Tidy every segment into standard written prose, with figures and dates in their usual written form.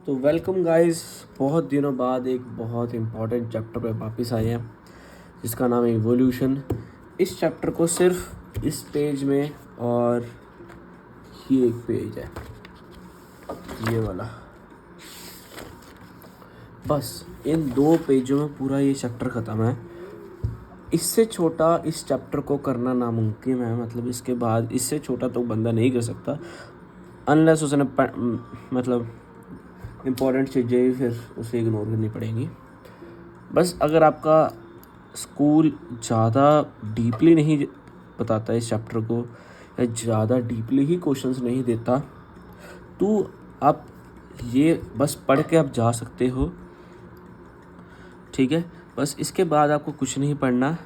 तो welcome guys, बहुत दिनों बाद एक बहुत इम्पॉर्टेंट चैप्टर पे वापस आए हैं जिसका नाम है इवोल्यूशन। इस चैप्टर को सिर्फ इस पेज में और ये एक पेज है, ये वाला, बस इन 2 पेजों में पूरा ये चैप्टर ख़त्म है। इससे छोटा इस चैप्टर को करना नामुमकिन है, मतलब इसके बाद इससे छोटा तो बंदा नहीं कर सकता अनलेस उसने मतलब इम्पॉर्टेंट चीज़ें फिर उसे इग्नोर करनी पड़ेंगी। बस अगर आपका स्कूल ज़्यादा डीपली नहीं बताता इस चैप्टर को या ज़्यादा डीपली ही क्वेश्चंस नहीं देता तो आप ये बस पढ़ के आप जा सकते हो, ठीक है। बस इसके बाद आपको कुछ नहीं पढ़ना।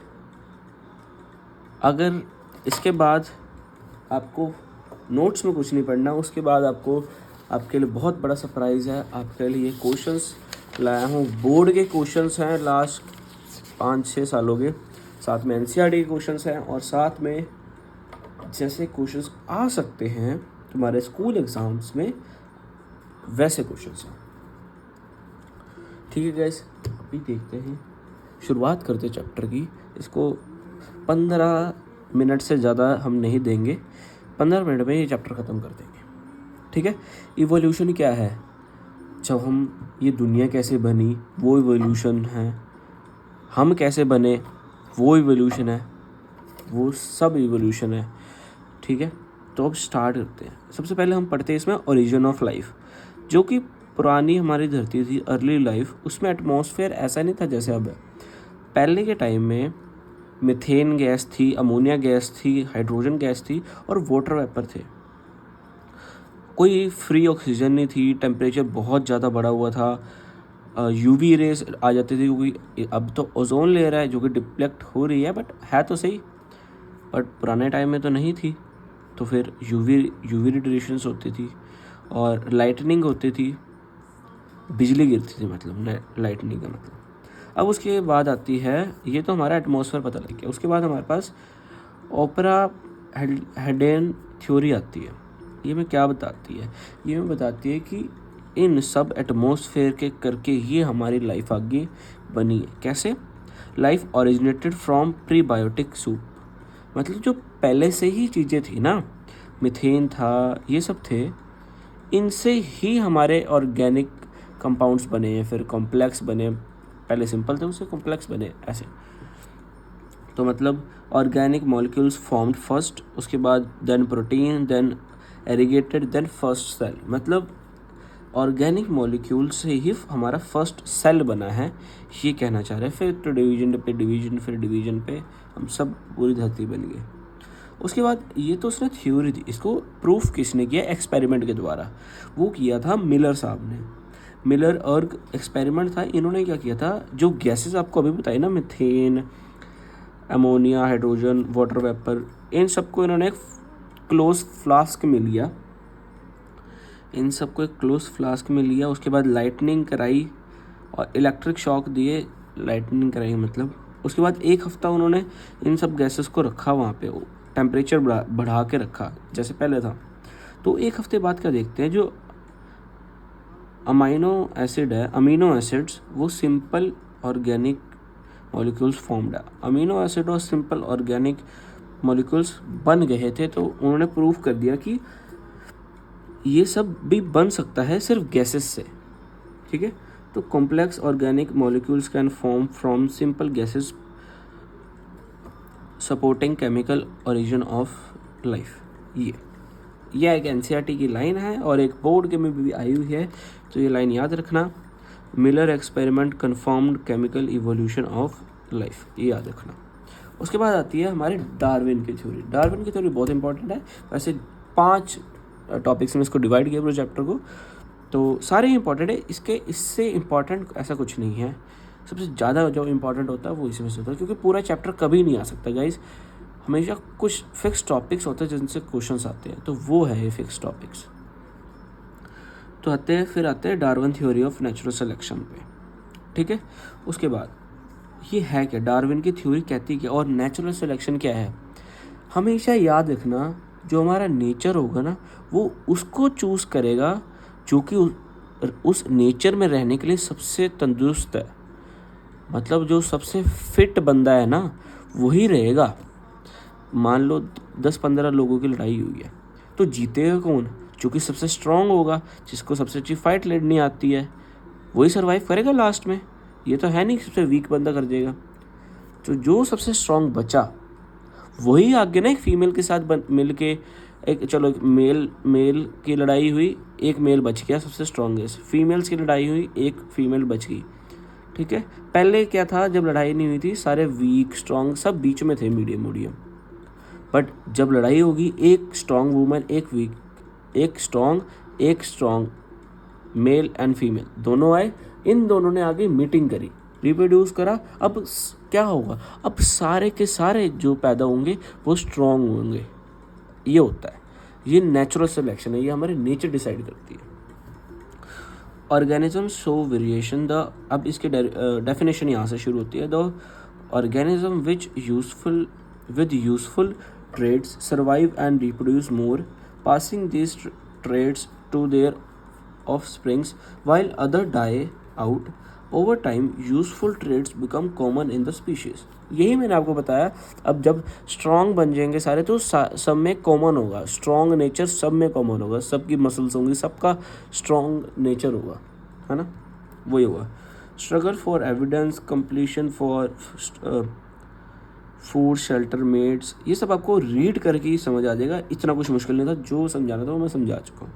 अगर इसके बाद आपको नोट्स में कुछ नहीं पढ़ना, उसके बाद आपके लिए बहुत बड़ा सरप्राइज़ है। आपके लिए क्वेश्चंस लाया हूँ, बोर्ड के क्वेश्चंस हैं लास्ट 5-6 सालों के, साथ में एनसीईआरटी के क्वेश्चंस हैं और साथ में जैसे क्वेश्चंस आ सकते हैं तुम्हारे स्कूल एग्ज़ाम्स में वैसे क्वेश्चंस हैं, ठीक है गाइस। अभी देखते हैं, शुरुआत करते चैप्टर की। इसको 15 मिनट से ज़्यादा हम नहीं देंगे, 15 मिनट में ये चैप्टर ख़त्म कर देंगे, ठीक है। इवोल्यूशन क्या है? जब ये दुनिया कैसे बनी वो इवोल्यूशन है, हम कैसे बने वो इवोल्यूशन है, वो सब इवोल्यूशन है, ठीक है। तो अब स्टार्ट करते हैं। सबसे पहले हम पढ़ते हैं इसमें ओरिजिन ऑफ लाइफ, जो कि पुरानी हमारी धरती थी, अर्ली लाइफ, उसमें एटमॉस्फेयर ऐसा नहीं था जैसे अब है। पहले के टाइम में मीथेन गैस थी, अमोनिया गैस थी, हाइड्रोजन गैस थी और वाटर वेपर थे। कोई फ्री ऑक्सीजन नहीं थी, टेम्परेचर बहुत ज़्यादा बढ़ा हुआ था, यूवी रेस आ जाती थी, क्योंकि अब तो ओजोन लेयर है जो कि डिप्लेक्ट हो रही है, बट है तो सही, बट पुराने टाइम में तो नहीं थी। तो फिर यूवी रेडिएशंस होती थी और लाइटनिंग होती थी, बिजली गिरती थी, मतलब लाइटनिंग का मतलब। अब उसके बाद आती है, ये तो हमारा एटमॉस्फेयर पता लग गया। उसके बाद हमारे पास ओपरा हेडेन थ्योरी आती है। ये में क्या बताती है? ये में बताती है कि इन सब एटमॉस्फेयर के करके ही हमारी लाइफ आगे बनी है। कैसे? Life originated from prebiotic soup, मतलब जो पहले से ही चीज़ें थी ना, मीथेन था, ये सब थे, इनसे ही हमारे ऑर्गेनिक कंपाउंड्स बने हैं, फिर कॉम्प्लेक्स बने। पहले सिंपल थे, उससे कॉम्प्लेक्स बने ऐसे। तो मतलब ऑर्गेनिक मॉलिक्यूल्स फॉर्म्ड फर्स्ट, उसके बाद then protein, then aggregated, then first cell. मतलब ऑर्गेनिक मॉलिक्यूल से ही हमारा फर्स्ट सेल बना है, ये कहना चाह रहे हैं। फिर तो डिवीजन पे डिवीजन, फिर डिवीजन पे हम सब पूरी धरती बन गए। उसके बाद ये तो उसने थ्योरी थी, इसको प्रूफ किसने किया? एक्सपेरिमेंट के द्वारा। वो किया था मिलर साहब ने। मिलर अर्ग एक्सपेरिमेंट था। इन्होंने क्या किया था, जो गैसेस आपको अभी बताई ना, methane, ammonia, hydrogen, water vapour, इन सबको इन्होंने एक क्लोज फ्लास्क में लिया। उसके बाद लाइटनिंग कराई और इलेक्ट्रिक शॉक दिए, लाइटनिंग कराई मतलब। उसके बाद 1 हफ्ता उन्होंने इन सब गैसेस को रखा वहाँ पे, टेम्परेचर बढ़ा के रखा जैसे पहले था। तो 1 हफ्ते बाद क्या देखते हैं, जो अमीनो एसिड्स, वो सिंपल ऑर्गेनिक मॉलिक्यूल्स फॉर्म्ड है। अमीनो एसिड और सिंपल ऑर्गेनिक मॉलिक्यूल्स बन गए थे। तो उन्होंने प्रूव कर दिया कि ये सब भी बन सकता है सिर्फ गैसेस से, ठीक है। तो complex organic molecules can form from simple gases supporting chemical origin of life. ये एक एनसीईआरटी की लाइन है और एक बोर्ड के में भी आई हुई है, तो ये लाइन याद रखना। Miller experiment confirmed chemical evolution of life, ये याद रखना। उसके बाद आती है हमारे डार्विन की थ्योरी। डार्विन की थ्योरी बहुत इंपॉर्टेंट है। वैसे 5 टॉपिक्स में इसको डिवाइड किया पूरे चैप्टर को, तो सारे इंपॉर्टेंट है। इससे इम्पॉर्टेंट ऐसा कुछ नहीं है। सबसे ज़्यादा जो इम्पॉर्टेंट होता है वो इसी में से होता है, क्योंकि पूरा चैप्टर कभी नहीं आ सकता गाइज। हमेशा कुछ फिक्स टॉपिक्स होते हैं जिनसे क्वेश्चंस आते हैं, तो वो है ये फिक्स टॉपिक्स। तो आते हैं Darwin theory of natural selection पे, ठीक है। उसके बाद ये है क्या, डार्विन की थ्योरी कहती क्या, और नेचुरल सिलेक्शन क्या है? हमेशा याद रखना, जो हमारा नेचर होगा ना, वो उसको चूज़ करेगा जो कि उस नेचर में रहने के लिए सबसे तंदुरुस्त है, मतलब जो सबसे फिट बंदा है ना वही रहेगा। मान लो 10-15 लोगों की लड़ाई हुई है तो जीतेगा कौन? जो कि सबसे स्ट्रांग होगा, जिसको सबसे अच्छी फाइट लड़नी आती है, वही सर्वाइव करेगा लास्ट में। ये तो है नहीं सबसे वीक बंदा कर देगा। तो जो सबसे स्ट्रांग बचा वही आगे ना एक फीमेल के साथ मिल के एक मेल की लड़ाई हुई, एक मेल बच गया सबसे स्ट्रांगेस्ट, फीमेल्स की लड़ाई हुई, एक फीमेल बच गई। ठीक है, पहले क्या था, जब लड़ाई नहीं हुई थी सारे वीक स्ट्रांग सब बीच में थे, मीडियम। बट जब लड़ाई होगी एक स्ट्रांग वुमन, एक स्ट्रांग मेल एंड फीमेल दोनों आए, इन दोनों ने आगे मीटिंग करी, रिप्रोड्यूस करा। अब क्या होगा, अब सारे के सारे जो पैदा होंगे वो स्ट्रांग होंगे। ये होता है, ये नेचुरल सिलेक्शन है, ये हमारे नेचर डिसाइड करती है। ऑर्गेनिज्म शो वेरिएशन द, अब इसके डेफिनेशन यहाँ से शुरू होती है। The organism with useful traits survive and reproduce more, passing these traits to their offsprings, while others die out. Over time, useful traits become common in the species. यही मैंने आपको बताया। अब जब स्ट्रांग बन जाएंगे सारे तो सब में कॉमन होगा, स्ट्रांग नेचर सब में कॉमन होगा, सबकी मसल्स होंगी, सबका स्ट्रांग नेचर होगा, है ना, वही होगा। Struggle for evidence, completion for food, shelter, mates, ये सब आपको रीड करके ही समझ आ जाएगा, इतना कुछ मुश्किल नहीं था, जो समझाना था वो मैं समझा चुका हूँ।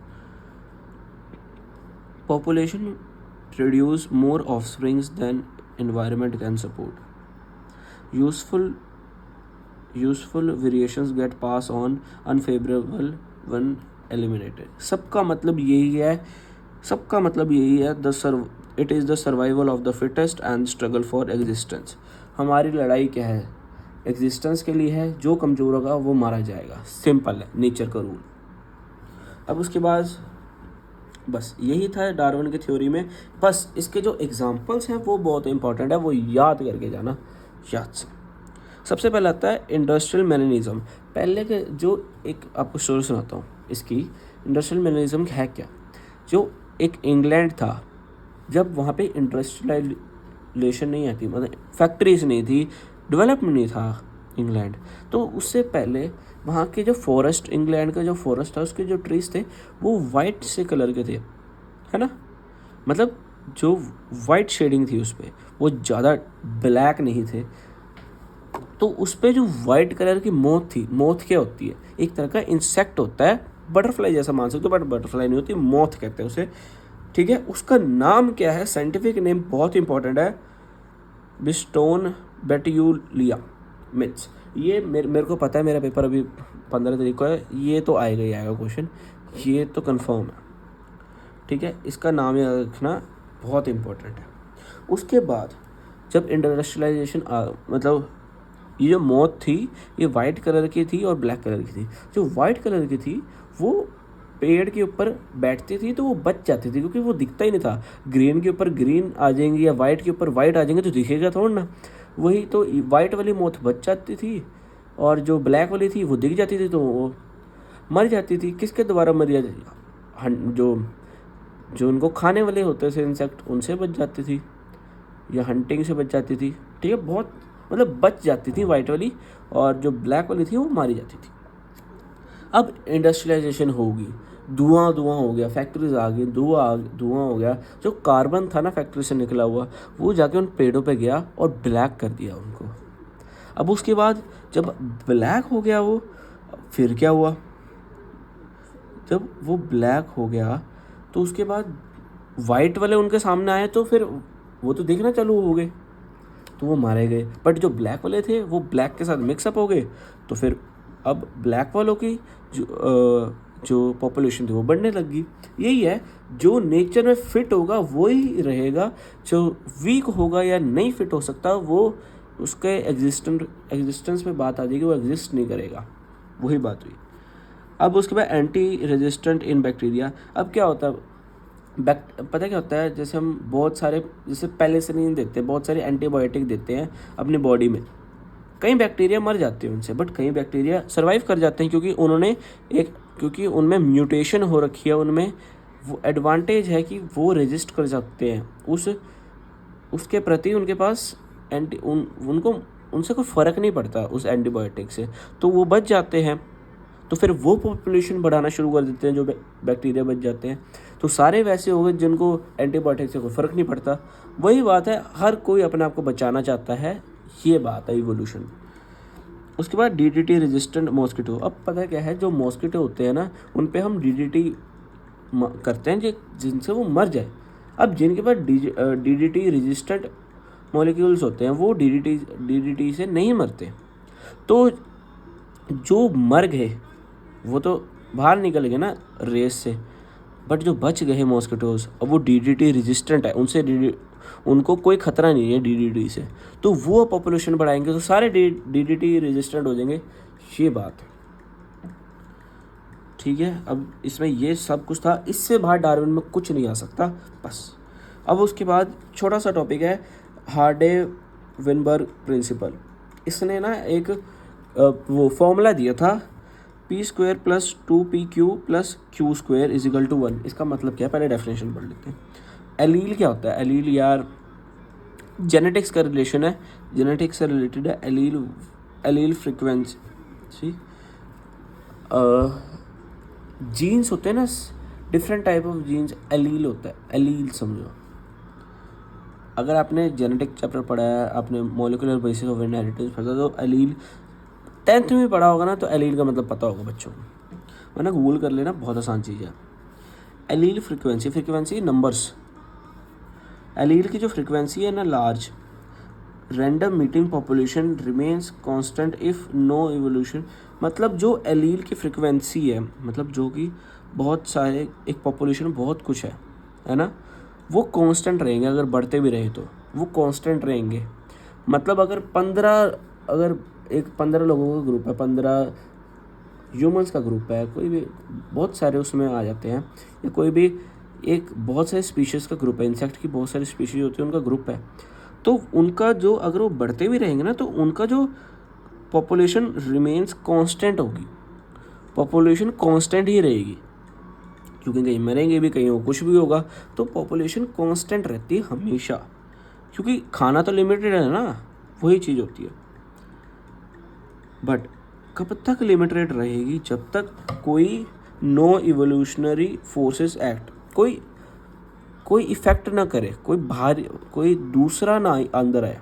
Population produce more offsprings than environment can support. Useful variations get pass on, unfavourable one eliminated. सबका मतलब यही है, it is the survival of the fittest and struggle for existence. हमारी लड़ाई क्या है, एग्जिस्टेंस के लिए है, जो कमज़ोर होगा वो मारा जाएगा, सिंपल है, नेचर का रूल। अब उसके बाद बस यही था डार्विन की थ्योरी में। बस इसके जो एग्जांपल्स हैं वो बहुत इंपॉर्टेंट है, वो याद करके जाना, याद से। सबसे पहले आता है इंडस्ट्रियल मैनरिज्म। पहले के जो एक आपको स्टोरी सुनाता हूँ इसकी। इंडस्ट्रियल मैनरिज्म है क्या, जो एक इंग्लैंड था, जब वहाँ पे इंडस्ट्रियलाइजेशन नहीं आती, मतलब फैक्ट्रीज नहीं थी, डेवलपमेंट नहीं था इंग्लैंड, तो उससे पहले वहाँ के जो फॉरेस्ट, इंग्लैंड का जो फॉरेस्ट था उसके जो ट्रीज थे वो वाइट से कलर के थे, है ना, मतलब जो वाइट शेडिंग थी उस पर, वो ज़्यादा ब्लैक नहीं थे। तो उस पर जो वाइट कलर की मोथ थी, मोथ क्या होती है, एक तरह का इंसेक्ट होता है, बटरफ्लाई जैसा मान सकते हो, बट बटरफ्लाई नहीं होती, मोथ कहते हैं उसे। ठीक है, उसका नाम क्या है, साइंटिफिक नेम बहुत इंपॉर्टेंट है, बिस्टोन बेटियुलिया मिथ्स। ये मेरे को पता है, मेरा पेपर अभी 15 तारीख को है, ये तो आएगा ही आएगा क्वेश्चन, ये तो कंफर्म है। ठीक है, इसका नाम याद रखना बहुत इंपॉर्टेंट है। उसके बाद जब इंडस्ट्रियलाइजेशन मतलब ये जो मौत थी ये वाइट कलर की थी और ब्लैक कलर की थी। जो वाइट कलर की थी वो पेड़ के ऊपर बैठती थी तो वो बच जाती थी, क्योंकि वो दिखता ही नहीं था। ग्रीन के ऊपर ग्रीन आ जाएंगे या वाइट के ऊपर वाइट आ जाएंगे तो दिखेगा थोड़ा ना, वही तो वाइट वाली मौत बच जाती थी और जो ब्लैक वाली थी वो दिख जाती थी तो वो मर जाती थी। किसके द्वारा मर जाती थी, जो उनको खाने वाले होते थे इंसेक्ट, उनसे बच जाती थी या हंटिंग से बच जाती थी। ठीक है, बहुत मतलब बच जाती थी वाइट वाली, और जो ब्लैक वाली थी वो मारी जाती थी। अब इंडस्ट्रियलाइजेशन होगी, धुआं हो गया, फैक्ट्रीज आ गई, धुआं हो गया, जो कार्बन था ना फैक्ट्री से निकला हुआ वो जाके उन पेड़ों पे गया और ब्लैक कर दिया उनको। अब उसके बाद जब ब्लैक हो गया वो, फिर क्या हुआ, जब वो ब्लैक हो गया तो उसके बाद वाइट वाले उनके सामने आए तो फिर वो तो देखना चालू हो गए तो वो मारे गए। बट जो ब्लैक वाले थे वो ब्लैक के साथ मिक्सअप हो गए तो फिर अब ब्लैक वालों की जो पॉपुलेशन थी वो बढ़ने लगी। यही है, जो नेचर में फिट होगा वो ही रहेगा, जो वीक होगा या नहीं फिट हो सकता वो उसके एग्जिस्टेंस में बात आ जाएगी, वो एग्जिस्ट नहीं करेगा। वही बात हुई। अब उसके बाद एंटी रेजिस्टेंट इन बैक्टीरिया। अब क्या होता है, पता क्या होता है, जैसे हम बहुत सारे जैसे पेनिसिलिन देते हैं, बहुत सारे एंटीबायोटिक देते हैं अपनी बॉडी में, कई बैक्टीरिया मर जाते हैं उनसे, बट कई बैक्टीरिया सर्वाइव कर जाते हैं क्योंकि उनमें म्यूटेशन हो रखी है, उनमें वो एडवांटेज है कि वो रेजिस्ट कर सकते हैं उसके प्रति, उनके पास उनको उनसे कोई फ़र्क नहीं पड़ता उस एंटीबायोटिक से, तो वो बच जाते हैं। तो फिर वो पॉपुलेशन बढ़ाना शुरू कर देते हैं जो बैक्टीरिया बच जाते हैं। तो सारे वैसे हो गए जिनको एंटीबायोटिक से कोई फ़र्क नहीं पड़ता। वही बात है, हर कोई अपने आप को बचाना चाहता है, ये बात है इवोल्यूशन। उसके बाद DDT रेजिस्टेंट मॉस्किटो। अब पता है क्या है, जो मॉस्किटो होते हैं ना, उन पे हम DDT करते हैं जिनसे वो मर जाए। अब जिनके पास DDT रेजिस्टेंट मॉलिक्यूल्स होते हैं वो DDT से नहीं मरते, तो जो मर गए वो तो बाहर निकल गए ना रेस से, बट जो बच गए मॉस्किटोज, अब वो DDT रेजिस्टेंट है, उनको कोई ख़तरा नहीं है DDT से, तो वो पॉपुलेशन बढ़ाएंगे तो सारे DDT रेजिस्टेंट हो जाएंगे। ये बात है, ठीक है। अब इसमें ये सब कुछ था, इससे बाहर डार्विन में कुछ नहीं आ सकता बस। अब उसके बाद छोटा सा टॉपिक है हार्डे-विनबर्ग प्रिंसिपल। इसने ना एक वो फॉर्मूला दिया था, p² + 2pq + q² = 1। इसका मतलब क्या है, पहले डेफिनेशन पढ़ लेते हैं। एलील क्या होता है? एलील यार जेनेटिक्स का रिलेशन है, जेनेटिक्स से रिलेटेड है। एलील फ्रिक्वेंसी, जीन्स होते हैं ना, different type of genes, allele होता है। एलील समझो, अगर आपने जेनेटिक चैप्टर पढ़ा है, आपने मॉलिक्यूलर बेसिस ऑफ इनहेरिटेंस पढ़ा, तो एलील 10th में पढ़ा होगा ना, तो एलील का मतलब पता होगा बच्चों को, वरना गूगल कर लेना, बहुत आसान चीज़ है। Allele frequency numbers. एलील की जो फ्रिक्वेंसी है ना large, random meeting population remains constant if no evolution. मतलब जो एलील की फ्रिक्वेंसी है, मतलब जो कि बहुत सारे, एक पॉपुलेशन बहुत कुछ है ना, वो कांस्टेंट रहेंगे। अगर बढ़ते भी रहे तो वो कांस्टेंट रहेंगे। मतलब अगर 15 लोगों का ग्रुप है, 15 ह्यूमंस का ग्रुप है, कोई भी बहुत सारे उसमें आ जाते हैं, या कोई भी एक बहुत सारे स्पीशीज़ का ग्रुप है, इंसेक्ट की बहुत सारी स्पीशीज़ होती है, उनका ग्रुप है, तो उनका जो, अगर वो बढ़ते भी रहेंगे ना, तो उनका जो पॉपुलेशन रिमेन्स कांस्टेंट होगी, पॉपुलेशन कांस्टेंट ही रहेगी, क्योंकि कहीं मरेंगे भी, कहीं कुछ भी होगा, तो पॉपुलेशन कांस्टेंट रहती है हमेशा, क्योंकि खाना तो लिमिटेड है ना, वही चीज़ होती है। बट कब तक लिमिटेड रहेगी? जब तक कोई नो इवोल्यूशनरी फोर्सेस एक्ट, कोई इफेक्ट ना करे, कोई दूसरा ना अंदर आए।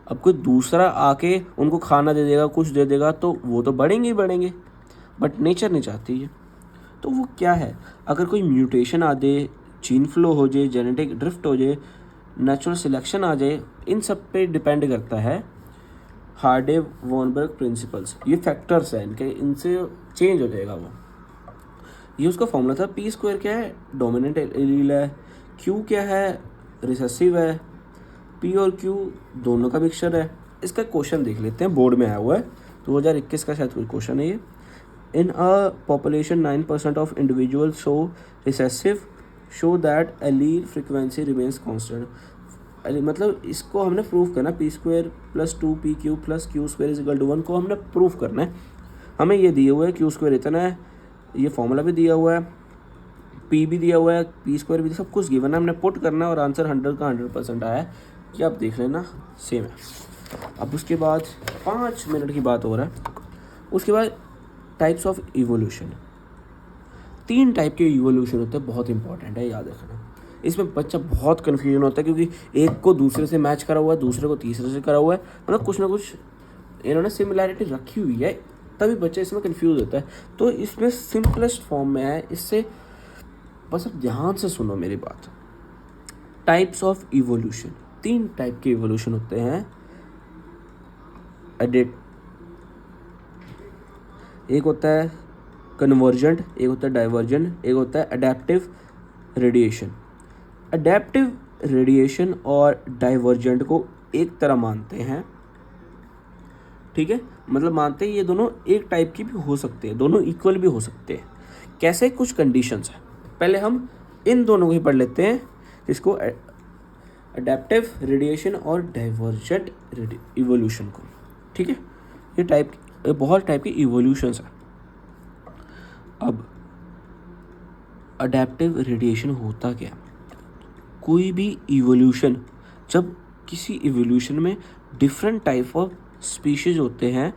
अब कोई दूसरा आके उनको खाना दे देगा, कुछ दे देगा, तो वो तो बढ़ेंगे ही बढ़ेंगे, बट नेचर नहीं चाहती है। तो वो क्या है, अगर कोई म्यूटेशन आ जाए, जीन फ्लो हो जाए, जेनेटिक ड्रिफ्ट हो जाए, नेचुरल सिलेक्शन आ जाए, इन सब पे डिपेंड करता है हार्डे-वॉनबर्ग प्रिंसिपल्स। ये फैक्टर्स हैं इनके, इनसे चेंज हो जाएगा वो। ये उसका फॉर्मूला था। p² क्या है? डोमिनेंट एलील है। q क्या है? रिसेसिव है। p और q दोनों का मिक्सचर है। इसका क्वेश्चन देख लेते हैं, बोर्ड में आया हुआ है, 2021 का शायद कोई क्वेश्चन है ये। In a population 9% of individual show that allele frequency remains constant. मतलब इसको हमने प्रूफ करना, p² + 2pq + q² = 1 को हमने प्रूफ करना है। हमें ये दिया हुआ है q² इतना है, ये फॉर्मूला भी दिया हुआ है, p भी दिया हुआ है, p² भी, सब कुछ गिवन है, हमने पुट करना है और आंसर 100 का 100% आया है। ये आप देख लेना, सेम है। अब उसके बाद 5 मिनट की बात हो रहा है। उसके बाद टाइप्स ऑफ इवोल्यूशन। 3 टाइप के इवोल्यूशन होते हैं, बहुत इंपॉर्टेंट है, याद रखना। इसमें बच्चा बहुत कन्फ्यूजन होता है, क्योंकि एक को दूसरे से मैच करा हुआ है, दूसरे को तीसरे से करा हुआ है, मतलब कुछ ना कुछ इन्होंने सिमिलैरिटी रखी हुई है, तभी बच्चा इसमें कंफ्यूज होता है। तो इसमें सिंपलेस्ट फॉर्म में है, इससे बस अब ध्यान से सुनो मेरी बात। टाइप्स ऑफ इवोल्यूशन, 3 टाइप के इवोल्यूशन होते हैं। एक होता है कन्वर्जेंट, एक होता है डाइवर्जेंट, एक होता है अडेप्टिव रेडिएशन। अडेप्टिव रेडिएशन और डाइवर्जेंट को एक तरह मानते हैं, ठीक है, मतलब मानते हैं ये दोनों एक टाइप की भी हो सकते हैं, दोनों इक्वल भी हो सकते हैं। कैसे? कुछ कंडीशंस हैं। पहले हम इन दोनों को ही पढ़ लेते हैं, इसको अडेप्टिव रेडिएशन और डाइवर्जेंट इवोल्यूशन को, ठीक है। ये बहुत टाइप की इवोल्यूशंस हैं। अब अडेप्टिव रेडिएशन होता क्या? कोई भी इवोल्यूशन, जब किसी इवोल्यूशन में डिफरेंट टाइप ऑफ स्पीशीज होते हैं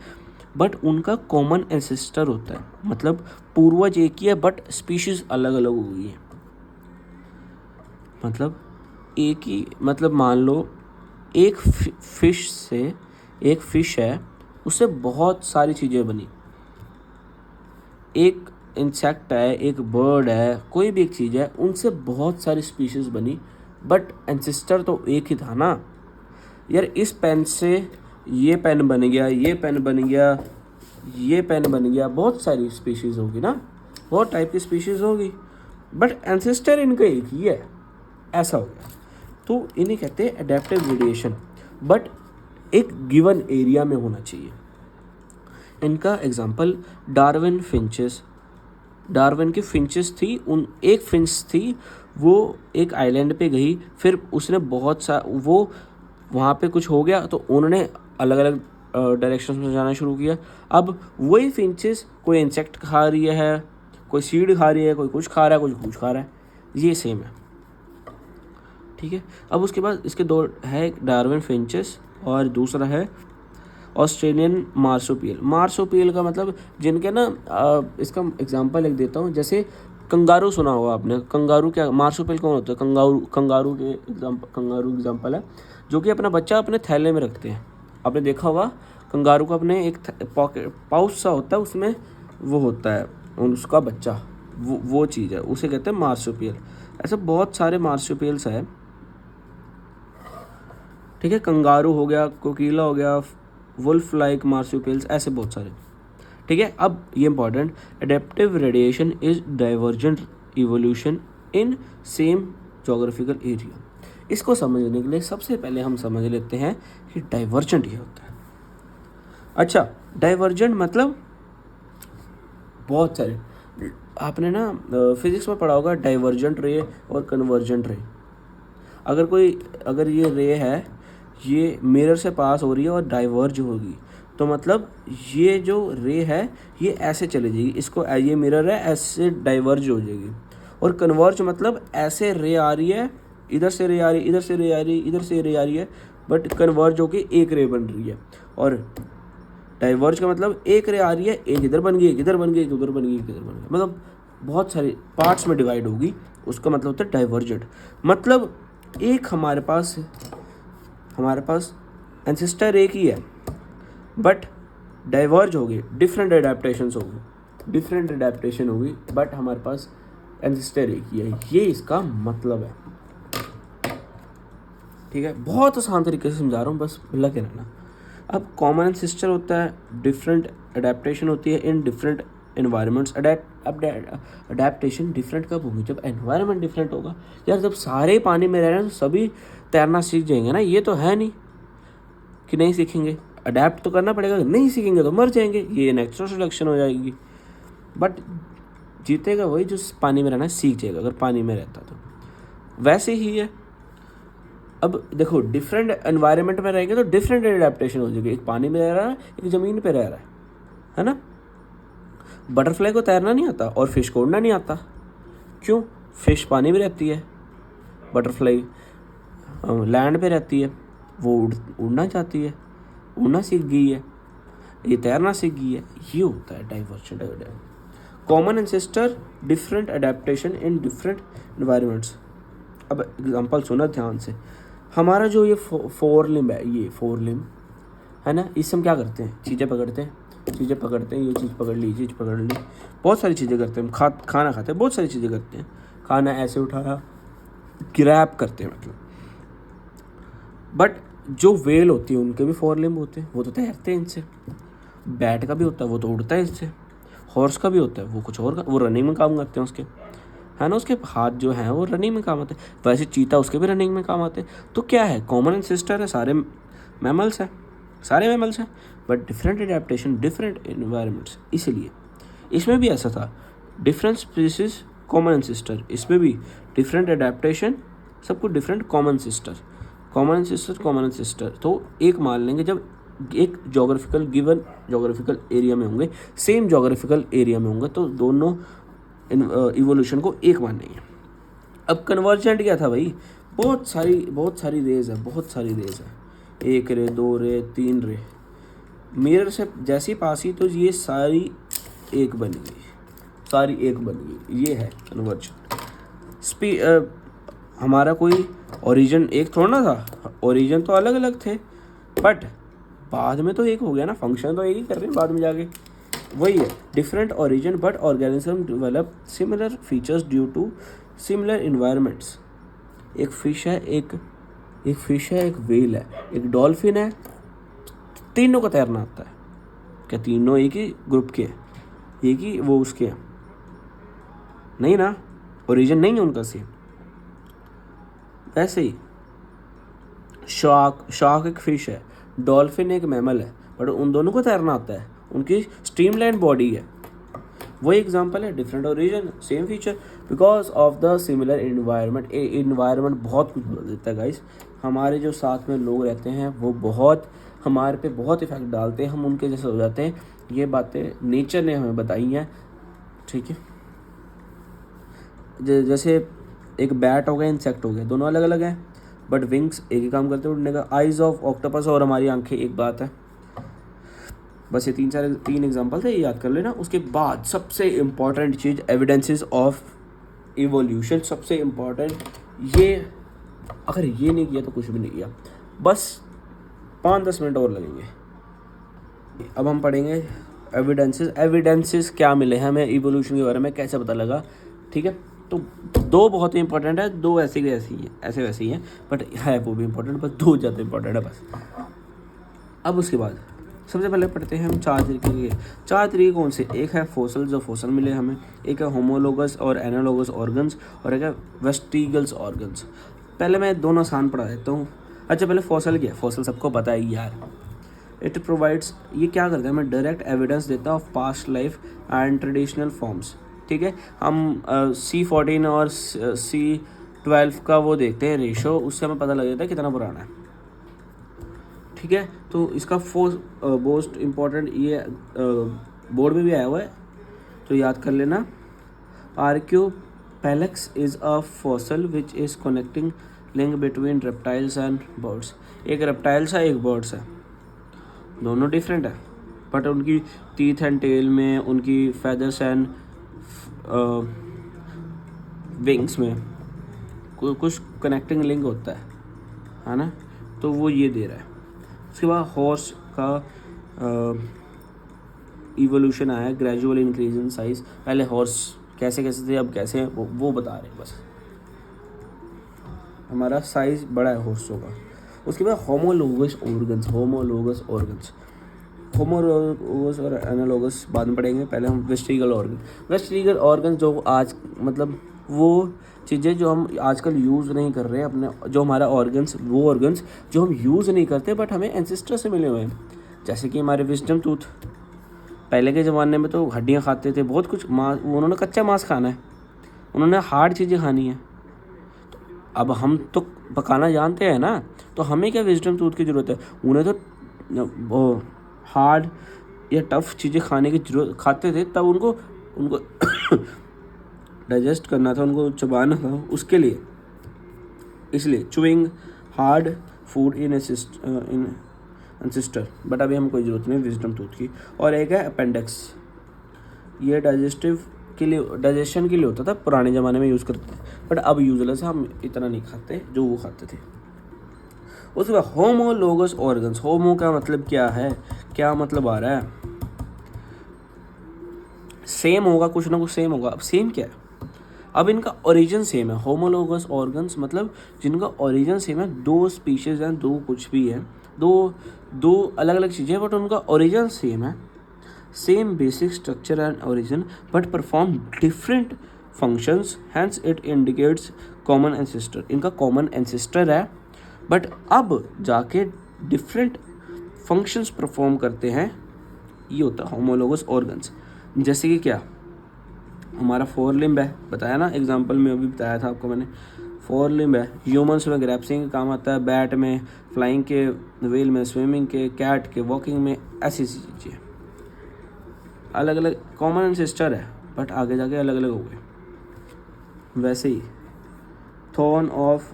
बट उनका कॉमन एंसेस्टर होता है, मतलब पूर्वज एक ही है बट स्पीशीज अलग अलग हो गई है। मतलब एक ही, मतलब मान लो एक फिश से, एक फिश है उससे बहुत सारी चीज़ें बनी, एक इंसेक्ट है, एक बर्ड है, कोई भी एक चीज़ है, उनसे बहुत सारी स्पीशीज़ बनी बट एंसेस्टर तो एक ही था ना यार। इस पेन से ये पेन बन गया, ये पेन बन गया, ये पेन बन गया, बहुत सारी स्पीशीज़ होगी ना, बहुत टाइप की स्पीशीज़ होगी बट एंसेस्टर इनका एक ही है, ऐसा हो गया। तो इन्हें कहते हैं एडेप्टिव रेडिएशन, बट एक गिवन एरिया में होना चाहिए। इनका एग्जांपल डार्विन फिंचेस, डार्विन की फिंचेस थी, उन एक फिंच थी, वो एक आइलैंड पे गई, फिर उसने बहुत सा वो वहाँ पे कुछ हो गया तो उन्होंने अलग अलग डायरेक्शंस में जाना शुरू किया। अब वही फिंचेस कोई इंसेक्ट खा रही है, कोई सीड खा रही है, कोई कुछ खा रहा है, कोई कुछ खा रहा है, ये सेम है, ठीक है। अब उसके बाद इसके दो है, डार्विन फिंचेस और दूसरा है ऑस्ट्रेलियन मार्सोपियल। मार्सोपियल का मतलब जिनके ना इसका एग्जांपल एक देता हूँ, जैसे कंगारू सुना होगा आपने, कंगारू क्या, मार्सोपियल कौन होता है? कंगारू के एग्जांपल है जो कि अपना बच्चा अपने थैले में रखते हैं। आपने देखा होगा कंगारू का अपने एक पॉकेट पाउच सा होता है, उसमें वो होता है उसका बच्चा, वो चीज़ है, उसे कहते हैं मार्सोपियल। ऐसे बहुत सारे मार्सोपियल्स है, ठीक है। कंगारू हो गया, कोकीला हो गया, वुल्फ लाइक मार्सुपियल्स, ऐसे बहुत सारे, ठीक है। अब ये important, adaptive radiation is divergent evolution in same geographical area. इसको समझने के लिए सबसे पहले हम समझ लेते हैं कि डाइवर्जेंट ये होता है। अच्छा, डाइवर्जेंट मतलब बहुत सारे, आपने ना फिजिक्स में पढ़ा होगा डाइवर्जेंट रे और कन्वर्जेंट रे। अगर ये रे है, ये मिरर से पास हो रही है और डाइवर्ज होगी, तो मतलब ये जो रे है ये ऐसे चली जाएगी, इसको ये मिरर है ऐसे डाइवर्ज हो जाएगी। और कन्वर्ज मतलब ऐसे रे आ रही है, इधर से रे आ रही है, इधर से रे आ रही है, इधर से रे आ रही है, बट कन्वर्ज होके एक रे बन रही है। और डाइवर्ज का मतलब एक रे आ रही है, एक इधर बन गई, एक इधर बन गई, एक उधर बन गई, एक इधर बन गई, मतलब बहुत सारे पार्ट्स में डिवाइड होगी, उसका मतलब होता है डाइवर्जेंट। मतलब एक हमारे पास एंसेस्टर एक ही है बट डाइवर्ज होगी, डिफरेंट एडेप्टेशन होगी बट हमारे पास एंसेस्टर एक ही है, ये इसका मतलब है, ठीक है। बहुत आसान तरीके से समझा रहा हूँ, बस लगे रहना। अब कॉमन एंसेस्टर होता है, डिफरेंट एडेप्टेशन होती है in different environments. Adaptation different कब होगी? जब एनवायरनमेंट डिफरेंट होगा। यार जब सारे पानी में रह रहे हैं तो सभी तैरना सीख जाएंगे ना, ये तो है नहीं कि नहीं सीखेंगे, अडेप्ट तो करना पड़ेगा, नहीं सीखेंगे तो मर जाएंगे, ये नेचुरल सिलेक्शन हो जाएगी। बट जीतेगा वही जो पानी में रहना सीख जाएगा, अगर पानी में रहता तो। वैसे ही है, अब देखो डिफरेंट एनवायरनमेंट में रहेंगे तो डिफरेंट एडेप्टेशन हो जाएगी। एक पानी में रह रहा है, एक ज़मीन पे रह रहा है ना। बटरफ्लाई को तैरना नहीं आता और फिश को उड़ना नहीं आता, क्यों? फिश पानी में रहती है, बटरफ्लाई लैंड पे रहती है, वो उड़ना चाहती है, उड़ना सीख गई है, ये तैरना सीख गई है, ये होता है divergent. Common ancestor, different adaptation in different environments. अब एग्जांपल सुना ध्यान से, हमारा जो ये फोर लिम्ब है, ये फोर लिम्ब है ना, इससे हम क्या करते हैं? चीज़ें पकड़ते हैं, ये चीज़ पकड़ ली, चीज़ पकड़ ली, बहुत सारी चीज़ें करते हैं। हम खाना खाते हैं, बहुत सारी चीज़ें करते हैं, खाना ऐसे उठाया, ग्रैब करते हैं मतलब। बट जो वेल होती है उनके भी फोर लिम्ब होते हैं, वो तो तैरते हैं इनसे। बैट का भी होता है, वो तो उड़ता है इससे। हॉर्स का भी होता है, वो कुछ और का, वो रनिंग में काम करते हैं उसके, है ना, उसके हाथ जो हैं वो रनिंग में काम आते हैं। वैसे चीता, उसके भी रनिंग में काम आते हैं। तो क्या है? कॉमन एंसेस्टर है, सारे मैमल्स हैं, but different adaptation, different environments. इसलिए इसमें भी ऐसा था, डिफरेंट स्पीसीज कॉमन एंसेस्टर, इसमें भी डिफरेंट एडेप्टेशन, सब कुछ डिफरेंट कॉमन एंसेस्टर। तो एक मान लेंगे, जब एक गिवन जोग्राफिकल एरिया में होंगे, सेम जोग्राफिकल एरिया में होंगे, तो दोनों इवोल्यूशन को एक मानेंगे। अब कन्वर्जेंट क्या था भाई, बहुत सारी रेज है, एक रे, 2 रे, 3 रे, मिरर से जैसी पास ही तो ये सारी एक बन गई, ये है कन्वर्जन। हमारा कोई ओरिजिन एक थोड़ा ना था, ओरिजिन तो अलग अलग थे, बट बाद में तो एक हो गया ना, फंक्शन तो एक ही कर रहे हैं बाद में जाके, वही है। Different origin but organism develop similar features due to similar environments. एक फिश है, एक व्हेल है, एक डॉल्फिन है, तीनों को तैरना आता है। क्या तीनों एक ही ग्रुप के हैं, एक ही वो उसके हैं? नहीं ना, ओरिजिन नहीं है उनका सेम। वैसे ही शार्क एक फिश है, डॉल्फिन एक मैमल है, बट उन दोनों को तैरना आता है, उनकी स्ट्रीमलाइन बॉडी है। वही एग्जांपल है, different origin same feature because of the similar environment. Environment बहुत कुछ बदल देता है गाइस। हमारे जो साथ में लोग रहते हैं वो बहुत हमारे पे बहुत इफेक्ट डालते हैं, हम उनके जैसे हो जाते हैं। ये बातें नेचर ने हमें बताई हैं, ठीक है। जैसे एक बैट हो गया, इंसेक्ट हो गया, दोनों अलग अलग हैं, बट विंग्स एक ही काम करते हैं उड़ने का। आइज़ ऑफ ऑक्टोपस और हमारी आंखें एक बात है। बस ये 3 एग्जांपल थे, ये याद कर लेना। उसके बाद सबसे important cheese evidences of evolution. सबसे इम्पॉर्टेंट ये, अगर ये नहीं किया तो कुछ भी नहीं किया। बस 5-10 मिनट और लगेंगे। अब हम पढ़ेंगे एविडेंसेस क्या मिले हैं हमें इवोल्यूशन के बारे में, कैसे पता लगा, ठीक है। तो 2 बहुत ही इंपॉर्टेंट है, 2 ऐसे वैसे ही हैं, बट है वो भी इंपॉर्टेंट, बस 2 ज़्यादा इंपॉर्टेंट है बस। अब उसके बाद सबसे पहले पढ़ते हैं हम 4 तरीके के। 4 तरीके कौन से? एक है फोसल, जो फोसल मिले हमें, एक है होमोलोगस और एनालोगस ऑर्गन्स, और एक है वेस्टिगल्स ऑर्गन्स। पहले मैं दोनों आसान पढ़ा देता हूँ। अच्छा, पहले फोसल क्या है? फोसल सबको पता है यार। इट प्रोवाइड्स, ये क्या करता है, हमें डायरेक्ट एविडेंस देता है of past life and traditional forms, ठीक है। हम C14 और C12 का वो देखते हैं रेशो, उससे हमें पता लग जाता है कितना पुराना है, ठीक है। तो इसका मोस्ट इम्पॉर्टेंट ये बोर्ड में भी आया हुआ है, तो याद कर लेना। Archaeopteryx is a fossil which is connecting link between reptiles and birds. एक रेप्टाइल्स है, एक बर्ड्स है, दोनों डिफरेंट है, बट उनकी टीथ एंड टेल में, उनकी फेदर्स एंड विंग्स में कुछ कनेक्टिंग लिंक होता है ना। तो वो ये दे रहा है। उसके बाद हॉर्स का इवोल्यूशन आया, ग्रेजुअल इंक्रीज इन साइज। पहले हॉर्स कैसे थे, अब कैसे हैं, वो बता रहे हैं बस। हमारा साइज बड़ा है हॉर्सों का। उसके बाद होमोलोगस और एनालोगस बाद में पढ़ेंगे। पहले हम वेस्टिगल ऑर्गन जो आज मतलब वो चीज़ें जो हम आजकल यूज़ नहीं कर रहे हैं अपने, जो हमारा ऑर्गन्स, वो ऑर्गन्स जो हम यूज़ नहीं करते बट हमें एंसेस्टर से मिले हुए हैं। जैसे कि हमारे विजडम टूथ, पहले के ज़माने में तो हड्डियाँ खाते थे, बहुत कुछ मांस, उन्होंने कच्चा मांस खाना है, उन्होंने हार्ड चीज़ें खानी है। तो अब हम तो पकाना जानते हैं ना, तो हमें क्या विजडम टूथ की ज़रूरत है? उन्हें तो हार्ड या टफ चीज़ें खाने की जरूरत, खाते थे तब उनको डाइजेस्ट करना था, उनको चबाना था, उसके लिए, इसलिए chewing hard food in ancestor. But अभी हम कोई ज़रूरत नहीं विजडम टूथ की। और एक है अपेंडिक्स, ये डाइजेशन के लिए होता था, पुराने ज़माने में यूज़ करते थे, बट अब यूजलेस, हम इतना नहीं खाते जो वो खाते थे। उसके बाद होमोलोगस ऑर्गन्स। होमो का मतलब क्या है, क्या मतलब आ रहा है? सेम होगा, कुछ ना कुछ सेम होगा। अब सेम क्या है? अब इनका ओरिजिन सेम है। होमोलोगस ऑर्गन्स मतलब जिनका ओरिजिन सेम है, 2 स्पीशीज़ हैं, 2 कुछ भी है, दो अलग अलग चीज़ें, बट उनका ओरिजिन सेम है, same basic structure and origin, but perform different functions, hence it indicates common ancestor. इनका कॉमन एंसेस्टर है, बट अब जाके डिफरेंट फंक्शंस परफॉर्म करते हैं, ये होता है होमोलोगस ऑर्गन्स। जैसे कि क्या, हमारा 4 लिम्ब है, बताया ना एग्जांपल में, अभी बताया था आपको मैंने। 4 लिम्ब है, ह्यूमंस में ग्रैप्सिंग का काम आता है, बैट में फ्लाइंग के, व्हेल में स्विमिंग के, कैट के वॉकिंग में, ऐसी चीज़ें अलग अलग कॉमन एंसेस्टर है। बट आगे जाके अलग अलग हो गए। वैसे ही thorn of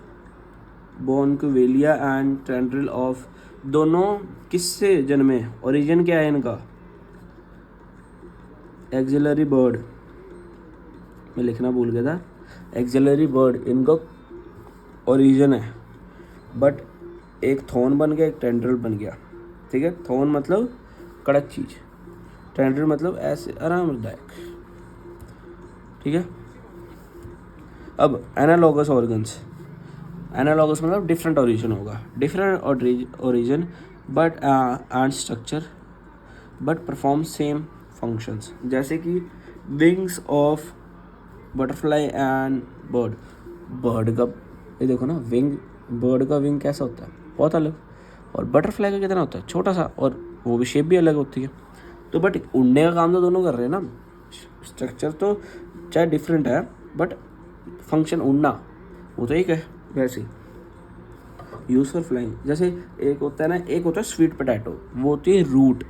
bougainvillea and tendril of, दोनों किससे जन्मे, ओरिजिन क्या है इनका, एक्सिलरी बर्ड, मैं लिखना भूल गया था, एक्सिलरी बर्ड इनका ओरिजिन है। बट एक थॉर्न बन गया, एक टेंड्रिल बन गया, ठीक है। थॉर्न मतलब कड़क चीज़, टेंड्रिल मतलब ऐसे आरामदायक, ठीक है। अब एनालॉगस ऑर्गन्स, एनालॉगस मतलब डिफरेंट ओरिजिन होगा, different origin but and structure but perform same functions, जैसे कि wings of butterfly and bird. Bird का ये देखो ना, विंग, बर्ड का विंग कैसा होता है, बहुत अलग, और बटरफ्लाई का कितना होता है, छोटा सा, और वो भी शेप भी अलग होती है। तो बट उड़ने का काम तो दोनों कर रहे हैं ना, स्ट्रक्चर तो चाहे डिफरेंट है बट फंक्शन उड़ना वो तो एक है। वैसे यूज फॉर फ्लाइंग, जैसे एक होता है ना, एक होता है स्वीट पोटैटो, वो होती है रूट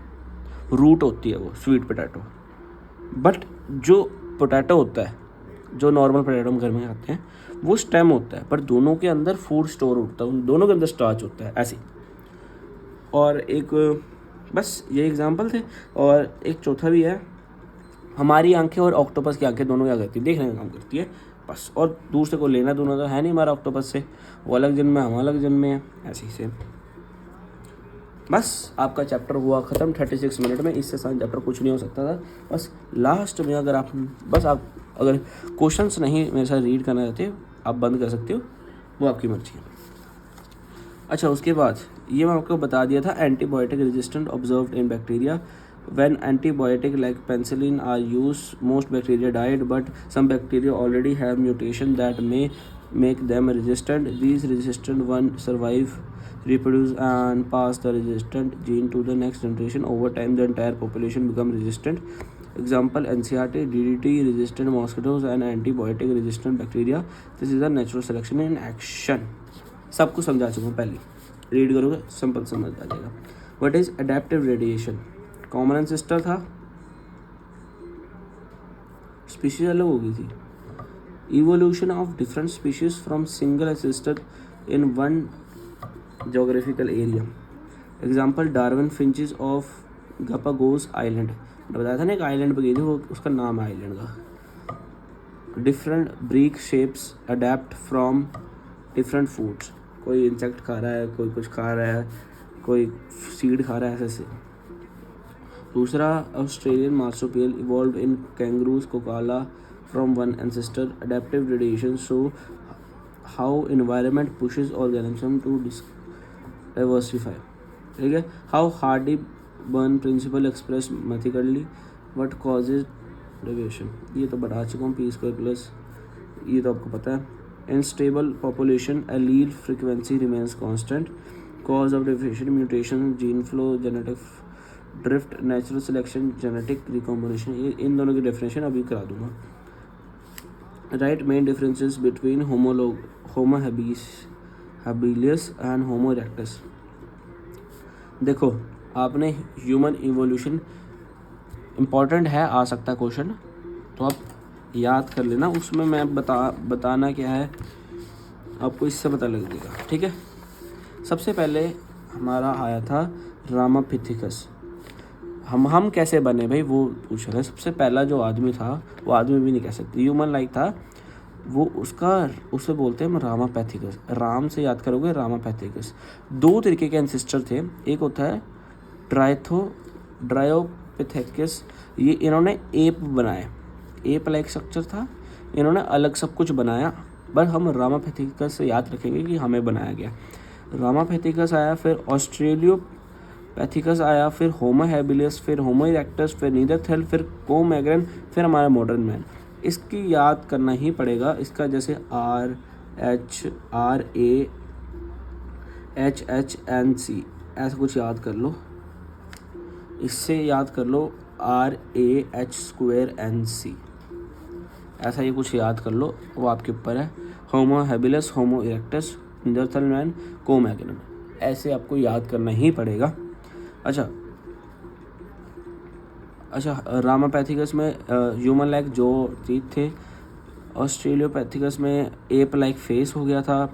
होती है वो स्वीट पोटैटो। बट जो पोटैटो होता है, जो नॉर्मल पोटैटो हम घर में खाते हैं, वो स्टेम होता है, पर दोनों के अंदर फूड स्टोर होता है, उन दोनों के अंदर स्टार्च होता है, ऐसे। और एक बस ये एग्जांपल थे। और एक चौथा भी है, हमारी आंखें और ऑक्टोपस की आंखें दोनों क्या करती है, देखने का काम करती है बस, और दूर से कोई लेना दूना तो है नहीं हमारा ऑक्टोपस से, वो अलग जन्म में, हम अलग जन्म में है, ऐसे ही सेम। बस आपका चैप्टर हुआ ख़त्म 36 मिनट में, इससे आसान चैप्टर कुछ नहीं हो सकता था। बस लास्ट में अगर आप अगर क्वेश्चंस नहीं मेरे साथ रीड करना चाहते आप बंद कर सकते हो, वो आपकी मर्जी है। अच्छा, उसके बाद ये मैं आपको बता दिया था, antibiotic resistant observed in bacteria. When antibiotic like penicillin are used, most bacteria died, but some bacteria already have mutation that may make them resistant. These resistant ones survive, reproduce, and pass the resistant gene to the next generation. Over time, the entire population become resistant. Example: NCRT, DDT resistant mosquitoes, and antibiotic resistant bacteria. This is a natural selection in action. सब कुछ समझा चुका हूँ, पहले read करोगे simple समझ आ जाएगा। What is adaptive radiation? Common ancestor था, स्पीशीज अलग हो गई थी। Evolution of different species from single ancestor in one geographical area. Example: Darwin finches of Galapagos island, बताया था ना एक आइलैंड पे गई थी, वो उसका नाम है आइलैंड का। Different break shapes adapt from different foods, कोई इंसेक्ट खा रहा है, कोई कुछ खा रहा है, कोई सीड खा रहा है, ऐसे। दूसरा, Australian marsupial evolve in kangaroos koala from one ancestor. Adaptive radiation show how environment pushes organism to diversify, ठीक है। How Hardy Weinberg principle express mathematically, what causes deviation, ये तो बढ़ा चुका हूँ, p² प्लस, ये तो आपको पता है। In stable population allele frequency remains constant. Cause of deviation mutation, gene flow, genetic drift, natural selection, genetic recombination. ये इन दोनों की डेफिनेशन अभी करा दूंगा। Right main differences between Homo habilis and Homo erectus. देखो, आपने ह्यूमन इवोल्यूशन इम्पॉर्टेंट है, आ सकता है क्वेश्चन, तो आप याद कर लेना। उसमें मैं बताना क्या है आपको, इससे पता लग जाएगा, ठीक है। सबसे पहले हमारा आया था रामापिथिकस। हम कैसे बने भाई, वो पूछ रहे हैं। सबसे पहला जो आदमी था, वो आदमी भी नहीं कह सकते, ह्यूमन लाइक था वो, उसे बोलते हैं रामापैथिकस। राम से याद करोगे, रामापैथिकस। दो तरीके के एंसेस्टर थे, एक होता है ड्रायोपिथेकस, ये इन्होंने एप बनाए, एप लाइक स्ट्रक्चर था, इन्होंने अलग सब कुछ बनाया, बट हम रामापैथिकस से याद रखेंगे कि हमें बनाया गया। रामापैथिकस आया, फिर ऑस्ट्रेलियोपैथिकस आया, फिर होमो हैबिलियस, फिर होमो इरेक्टस, फिर नीदरथैल, फिर कोमैग्रेन, फिर हमारा मॉडर्न मैन। इसकी याद करना ही पड़ेगा। इसका जैसे RHRAHHNC ऐसा कुछ याद कर लो, इससे याद कर लो RAH²NC, ऐसा ही कुछ याद कर लो, वो आपके ऊपर है। होमो हैबिलियस, होमो इरेक्टस, नीदरथैल मैन, कोमैग्रेन, ऐसे आपको याद करना ही पड़ेगा। अच्छा, अच्छा, रामापैथिकस में ह्यूमन लाइक जो टीथ थे। ऑस्ट्रेलियोपैथिकस में एप लाइक फेस हो गया था।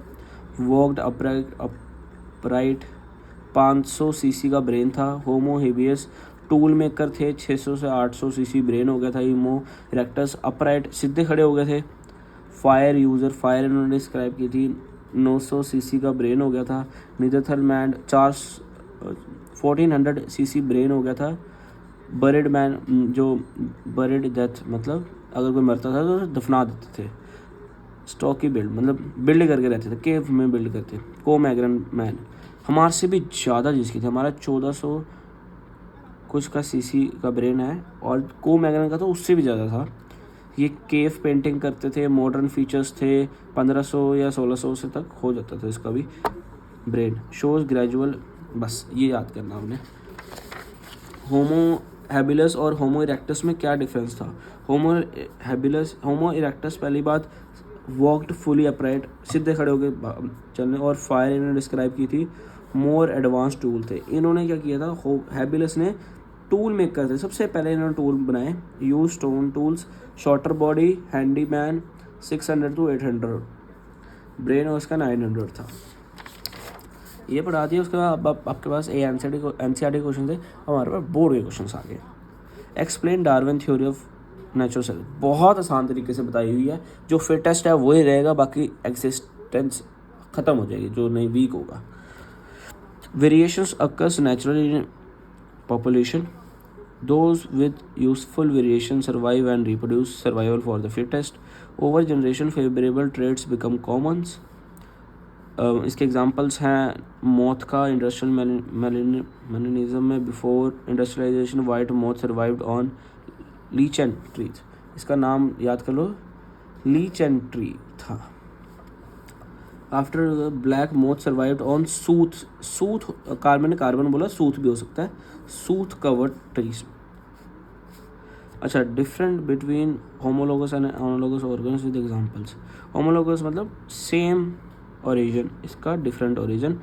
वॉक्ड अपराइट 500 सीसी का ब्रेन था। होमो हेबियस टूल मेकर थे, 600 से 800 सीसी ब्रेन हो गया था। होमो इरेक्टस अपराइट सीधे खड़े हो गए थे। फायर यूज़र, फायर इन्होंने डिस्क्राइब की थी, 900 सीसी का ब्रेन हो गया था। नीदरलैंड 1400 सीसी ब्रेन हो गया था। बरिड मैन, जो बरिड डेथ मतलब अगर कोई मरता था तो दफना देते थे। स्टॉकी बिल्ड मतलब बिल्ड करके रहते थे, केव में बिल्ड करते। को-मैग्रेगन मैन हमारे से भी ज़्यादा जिसकी थी, हमारा 1400 कुछ का सीसी का ब्रेन है और को-मैग्रेगन का तो उससे भी ज़्यादा था। ये केव पेंटिंग करते थे, मॉडर्न फीचर्स थे, 1500 या 1600 से तक हो जाता था इसका भी ब्रेन। शोज ग्रेजुअल, बस ये याद करना हमने। होमो हैबिलस और होमो इरेक्टस में क्या डिफरेंस था? होमो इरेक्टस पहली बात वॉक्ड फुली अपराइट, सीधे खड़े होकर चलने, और फायर इन्होंने डिस्क्राइब की थी। मोर एडवांस टूल थे। इन्होंने क्या किया था, हैबिलस ने टूल मेकर थे, सबसे पहले इन्होंने टूल बनाए। Use stone tools, shorter body, handy man, 600 to 800, brain उसका 900 था। ये पढ़ा दिया। उसके बाद अब आपके पास एनसीईआरटी क्वेश्चन थे, हमारे पास बोर्ड के क्वेश्चन आ गए। Explain Darwin theory of natural selection, बहुत आसान तरीके से बताई हुई है। जो फिटेस्ट है वही रहेगा, बाकी एग्जिस्टेंस ख़त्म हो जाएगी, जो नहीं वीक होगा। Variations occurs naturally in population, those with useful variation survive and reproduce, survival for the fittest, over generation favorable traits become commons। इसके एग्जांपल्स हैं मौत का, इंडस्ट्रियल मेलिनिज्म में before industrialisation white moth survived on leech and tree. इसका नाम याद कर लो, leech and tree था। After black moth survived on soot carbon बोला, सूथ भी हो सकता है, सूथ कवर्ड ट्रीज। अच्छा, different between homologous and analogous organs with examples. Homologous मतलब सेम ओरिजिन, इसका different origin.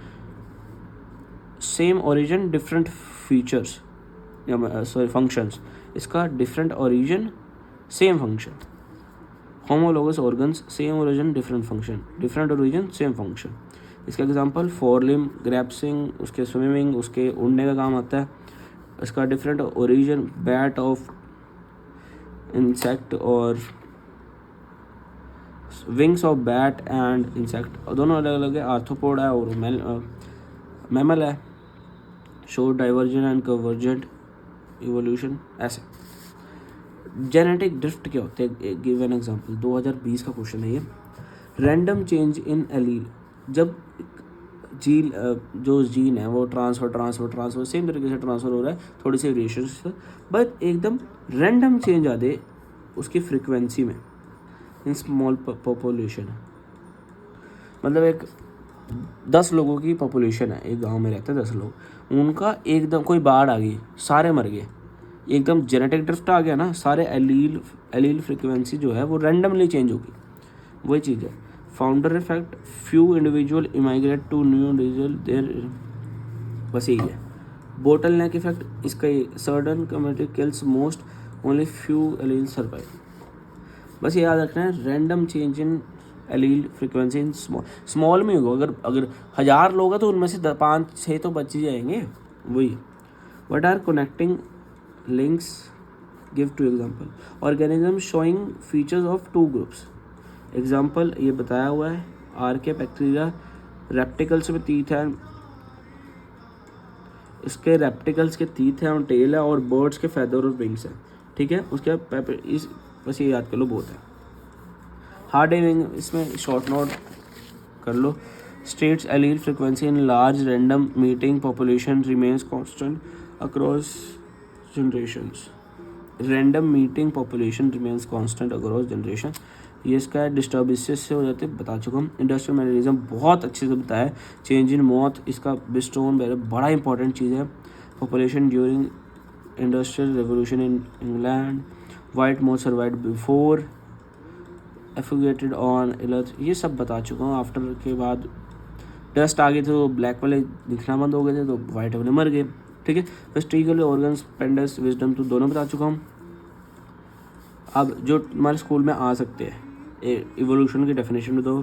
Same origin different features या सॉरी फंक्शंस, इसका different origin same function. Homologous organs same origin different function, different origin same function. इसका example forelimb, grasping, उसके swimming, उसके उड़ने का काम आता है। इसका different origin bat of insect और wings of bat and insect, दोनों अलग अलग है। आर्थ्रोपोड है और मैमल है। Show divergent and convergent evolution. ऐसे जेनेटिक ड्रिफ्ट क्या होते हैं, गिव एन एग्जांपल। 2020 का क्वेश्चन है ये। रैंडम चेंज इन एलील, जब जो जीन है वो ट्रांसफर सेम तरीके से ट्रांसफ़र हो रहा है, थोड़ी सी वेरिएशन से, बट एकदम रैंडम चेंज आ दे उसकी फ्रिक्वेंसी में इन स्मॉल पॉपुलेशन। मतलब एक 10 लोगों की पॉपुलेशन है, एक गांव में रहते हैं 10 लोग, उनका एकदम कोई बाढ़ आ गई, सारे मर गए, एकदम जेनेटिक ड्रिफ्ट आ गया ना, सारे एलील फ्रिक्वेंसी जो है वो रैंडमली चेंज होगी। वही चीज़ है founder effect, few individual immigrate to new individual there, बस यही है। बोटल नेक इफेक्ट, इसका certain community kills most, only few allele survive. बस ये याद रखना है, random change in allele frequency in small में होगा। अगर 1000 लोग हैं तो उनमें से 5-6 तो बच ही जाएंगे। वही what are connecting links, give two example. Organism showing features of 2 groups, example ये बताया हुआ है। आर्के बैक्टीरिया, रेप्टिकल्स में टीथ है, इसके रेप्टिकल्स के टीथ हैं और टेल है, और बर्ड्स के फेदर और विंग्स हैं। ठीक है, उसके बस ये याद कर लो, बहुत है। हार्ड विंग, इसमें शॉर्ट नोट कर लो। States allele frequency in large random meeting population remains constant across generations. Random meeting population remains constant across generation. ये इसका डिस्टर्बेंसेस से हो जाते हैं, बता चुका हूँ। इंडस्ट्रियल मेलिनिज्म बहुत अच्छे से बताया। चेंज इन मौत, इसका बिस्टोन बड़ा इंपॉर्टेंट चीज़ है। Population during industrial revolution in England, white moth survived before एफिगेटेड on इलथ, ये सब बता चुका हूँ। आफ्टर के बाद डस्ट आ गई तो ब्लैक वाले दिखना बंद हो गए थे, तो वाइट वाले मर गए। ठीक है। वेस्टिगल ऑर्गन्स, पेंडस, विजडम तो दोनों बता चुका हूँ। अब जो हमारे स्कूल में आ सकते हैं, इवोल्यूशन की डेफिनेशन दो।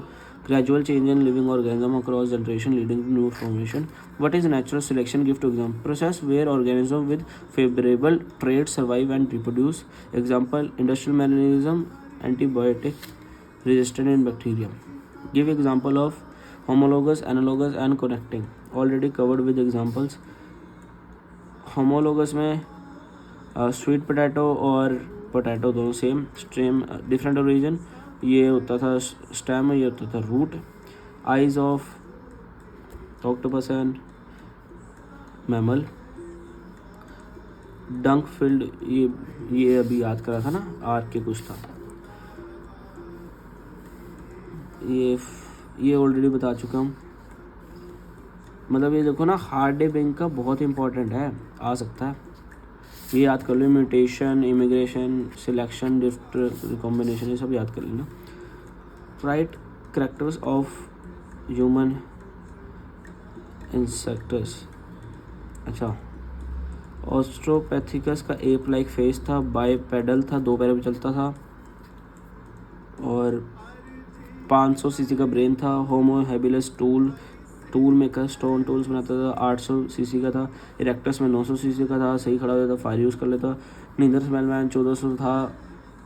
Gradual change in living organism across generation leading to new formation. What is natural selection? Give two example. Process where organism with favourable traits survive and reproduce. Example industrial mechanism, antibiotic resistant in bacteria. Give example of homologous, analogous and connecting. Already covered with examples. Homologous में sweet potato और potato दोनों same, stem different origin, ये होता था stem, ये होता था root. Eyes of octopus and mammal. डंक फील्ड, ये अभी याद करा था ना, आर के कुछ था, ये ऑलरेडी बता चुका हूँ। मतलब ये देखो ना, हार्ड डे बैंक का बहुत इंपॉर्टेंट है, आ सकता है, ये याद कर लो। Mutation, immigration, selection, drift, recombination, ये सब याद कर लेना। Right characters of human insects. अच्छा, ऑस्ट्रोपैथिकस का एप लाइक फेस था, बाइपेडल था, 2 पैरों पे चलता था, और 500 सीसी का ब्रेन था। होमो habilis tool maker, stone tools बनाता था, 800 सीसी का था। इरेक्टस में 900 सीसी का था, सही खड़ा हो जाता, फायर यूज़ कर लेता। नीदरस्मेलमैन 1400 था।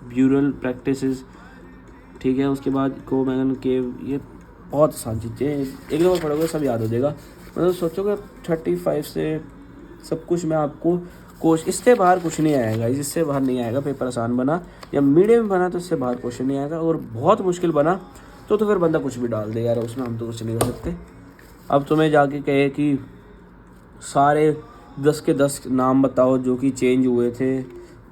ब्यूरल प्रैक्टिसेस, ठीक है। उसके बाद कोमैगन केव, ये बहुत आसान चीज़ें, एक दो बार पढ़ोगे सब याद हो जाएगा। मतलब सोचोगे 35 से सब कुछ मैं आपको इससे बाहर कुछ नहीं आएगा, इससे बाहर नहीं आएगा। पेपर आसान बना या मीडियम बना तो इससे बाहर क्वेश्चन नहीं आएगा, और बहुत मुश्किल बना तो फिर बंदा कुछ भी डाल दे यार, उसमें हम तो कुछ नहीं कर सकते। अब तुम्हें जाके कहे कि सारे 10 के 10 नाम बताओ जो कि चेंज हुए थे,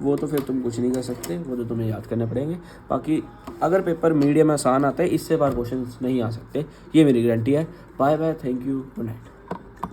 वो तो फिर तुम कुछ नहीं कर सकते, वो तो तुम्हें याद करने पड़ेंगे। बाकी अगर पेपर मीडियम आसान आता है, इससे बाहर क्वेश्चन नहीं आ सकते, ये मेरी गारंटी है। Bye bye, thank you, good night.